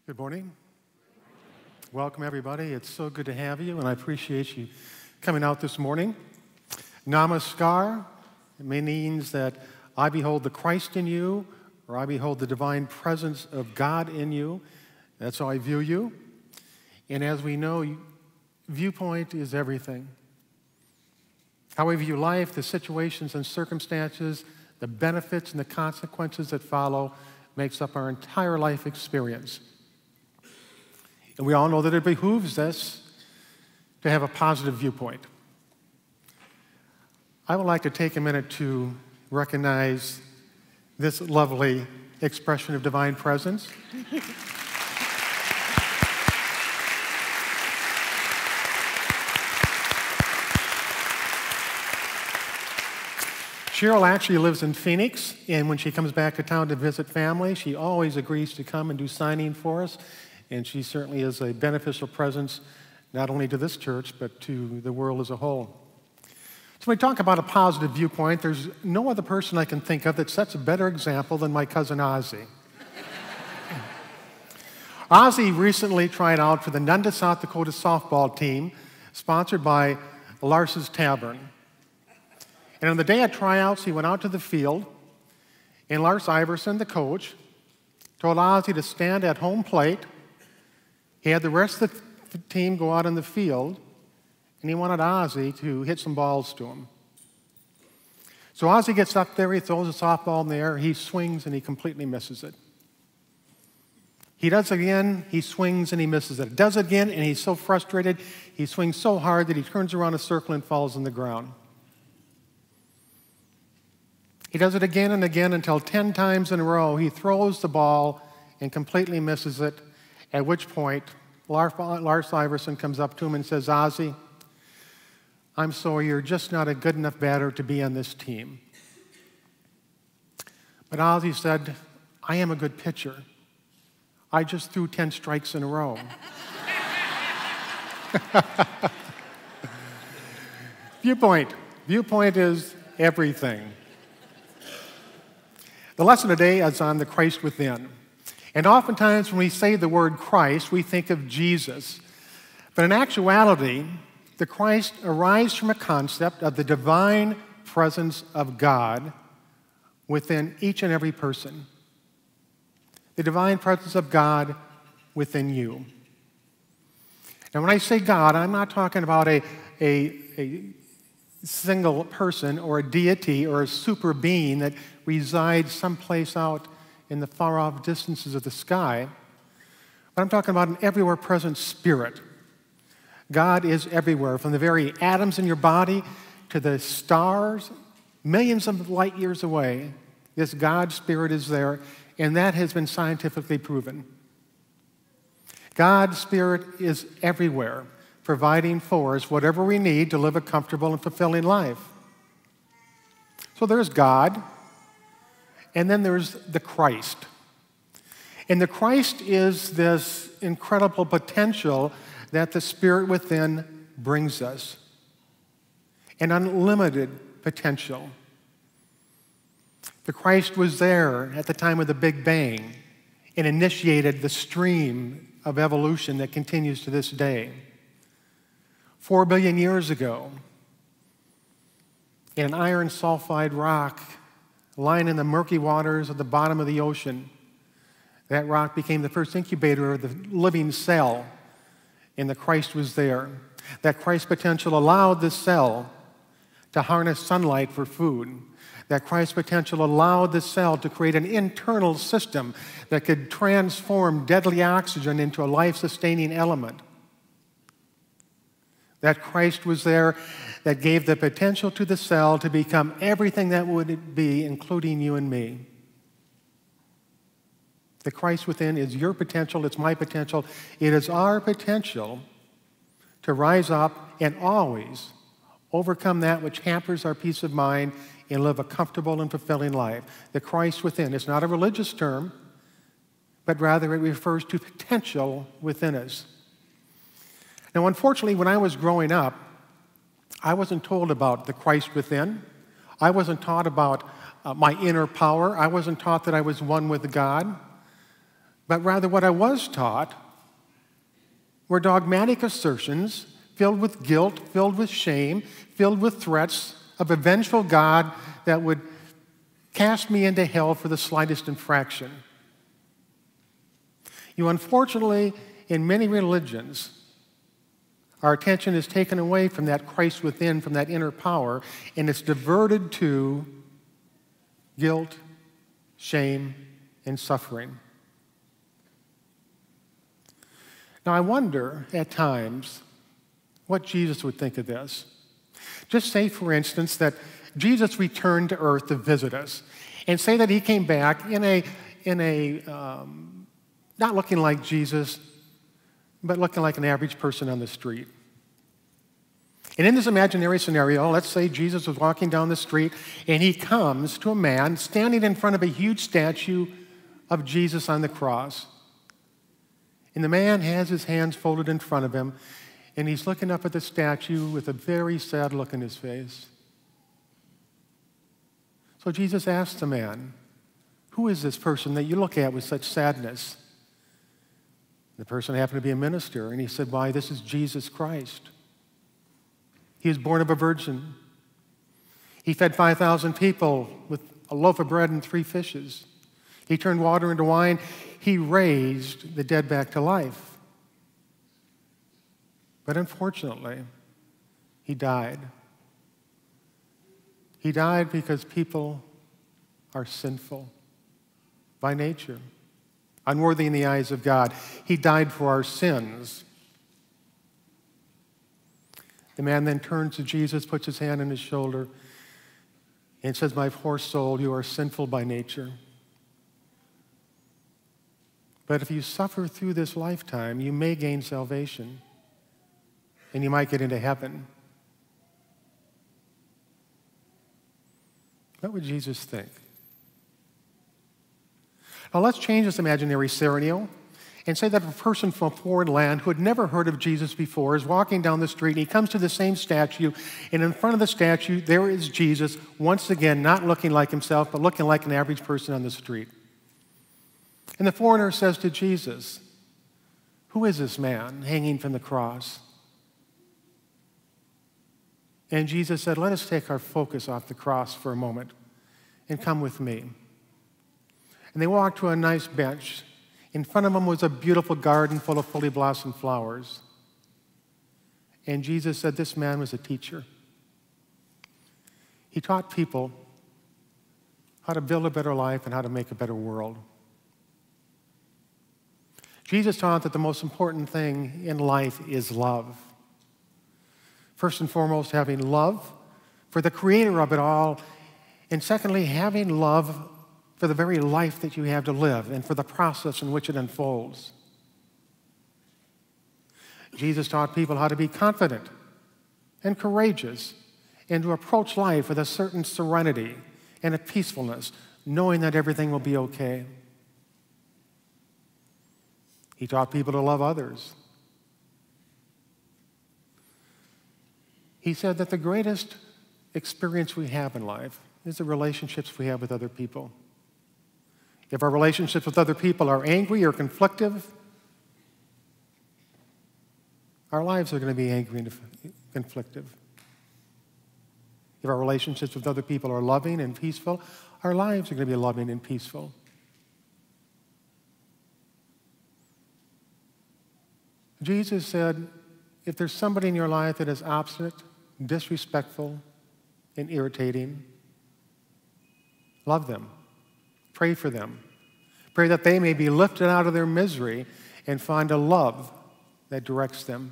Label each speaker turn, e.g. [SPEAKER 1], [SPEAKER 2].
[SPEAKER 1] Good morning. Welcome, everybody. It's so good to have you, and I appreciate you coming out this morning. Namaskar. It means that I behold the Christ in you, or I behold the divine presence of God in you. That's how I view you. And as we know, viewpoint is everything. How we view life, the situations and circumstances, the benefits and the consequences that follow makes up our entire life experience. And we all know that it behooves us to have a positive viewpoint. I would like to take a minute to recognize this lovely expression of divine presence. Cheryl actually lives in Phoenix, and when she comes back to town to visit family, she always agrees to come and do signing for us. And she certainly is a beneficial presence, not only to this church, but to the world as a whole. So when we talk about a positive viewpoint, there's no other person I can think of that sets a better example than my cousin Ozzy. Ozzy recently tried out for the Nunda, South Dakota softball team, sponsored by Lars's Tavern. And on the day of tryouts, he went out to the field, and Lars Iverson, the coach, told Ozzy to stand at home plate. He had the rest of the team go out on the field, and he wanted Ozzy to hit some balls to him. So Ozzy gets up there, he throws a softball in the air, he swings, and he completely misses it. He does it again, he swings, and he misses it. Does it again, and he's so frustrated, he swings so hard that he turns around a circle and falls on the ground. He does it again and again until 10 times in a row. He throws the ball and completely misses it, at which point Lars Iverson comes up to him and says, Ozzy, I'm sorry, you're just not a good enough batter to be on this team. But Ozzy said, I am a good pitcher. I just threw 10 strikes in a row. Viewpoint. Viewpoint is everything. The lesson today is on the Christ within. And oftentimes when we say the word Christ, we think of Jesus. But in actuality, the Christ arises from a concept of the divine presence of God within each and every person. The divine presence of God within you. Now when I say God, I'm not talking about a single person or a deity or a super being that resides someplace out in the far-off distances of the sky, but I'm talking about an everywhere present spirit. God is everywhere, from the very atoms in your body to the stars, millions of light years away. This God spirit is there, and that has been scientifically proven. God's spirit is everywhere, providing for us whatever we need to live a comfortable and fulfilling life. So there's God, and then there's the Christ. And the Christ is this incredible potential that the Spirit within brings us. An unlimited potential. The Christ was there at the time of the Big Bang and initiated the stream of evolution that continues to this day. 4 billion years ago, in an iron sulfide rock lying in the murky waters at the bottom of the ocean, that rock became the first incubator of the living cell, and the Christ was there. That Christ potential allowed the cell to harness sunlight for food. That Christ potential allowed the cell to create an internal system that could transform deadly oxygen into a life-sustaining element. That Christ was there that gave the potential to the cell to become everything that would be, including you and me. The Christ within is your potential, it's my potential. It is our potential to rise up and always overcome that which hampers our peace of mind and live a comfortable and fulfilling life. The Christ within is not a religious term, but rather it refers to potential within us. Now, unfortunately, when I was growing up, I wasn't told about the Christ within. I wasn't taught about my inner power. I wasn't taught that I was one with God. but rather what I was taught were dogmatic assertions filled with guilt, filled with shame, filled with threats of a vengeful God that would cast me into hell for the slightest infraction. Unfortunately, in many religions, our attention is taken away from that Christ within, from that inner power, and it's diverted to guilt, shame, and suffering. Now, I wonder at times what Jesus would think of this. Just say, for instance, that Jesus returned to earth to visit us, and say that he came back in a not looking like Jesus, but looking like an average person on the street. And in this imaginary scenario, let's say Jesus was walking down the street, and he comes to a man standing in front of a huge statue of Jesus on the cross. And the man has his hands folded in front of him, and he's looking up at the statue with a very sad look in his face. So Jesus asks the man, "Who is this person that you look at with such sadness?" The person happened to be a minister, and he said, "Why, this is Jesus Christ. He was born of a virgin. He fed 5,000 people with a loaf of bread and 3 fishes. He turned water into wine. He raised the dead back to life. But unfortunately, he died. He died because people are sinful by nature, unworthy in the eyes of God. He died for our sins." The man then turns to Jesus, puts his hand on his shoulder, and says, "My poor soul, you are sinful by nature. But if you suffer through this lifetime, you may gain salvation, and you might get into heaven." What would Jesus think? Now let's change this imaginary scenario and say that a person from a foreign land who had never heard of Jesus before is walking down the street, and he comes to the same statue, and in front of the statue there is Jesus, once again not looking like himself, but looking like an average person on the street. And the foreigner says to Jesus, "Who is this man hanging from the cross?" And Jesus said, "Let us take our focus off the cross for a moment and come with me." And they walked to a nice bench. In front of them was a beautiful garden full of fully blossomed flowers. And Jesus said this man was a teacher. He taught people how to build a better life and how to make a better world. Jesus taught that the most important thing in life is love. First and foremost, having love for the creator of it all, and secondly, having love for the very life that you have to live and for the process in which it unfolds. Jesus taught people how to be confident and courageous and to approach life with a certain serenity and a peacefulness, knowing that everything will be okay. He taught people to love others. He said that the greatest experience we have in life is the relationships we have with other people. If our relationships with other people are angry or conflictive, our lives are going to be angry and conflictive. If our relationships with other people are loving and peaceful, our lives are going to be loving and peaceful. Jesus said, if there's somebody in your life that is obstinate, disrespectful, and irritating, love them. Pray for them. Pray that they may be lifted out of their misery and find a love that directs them.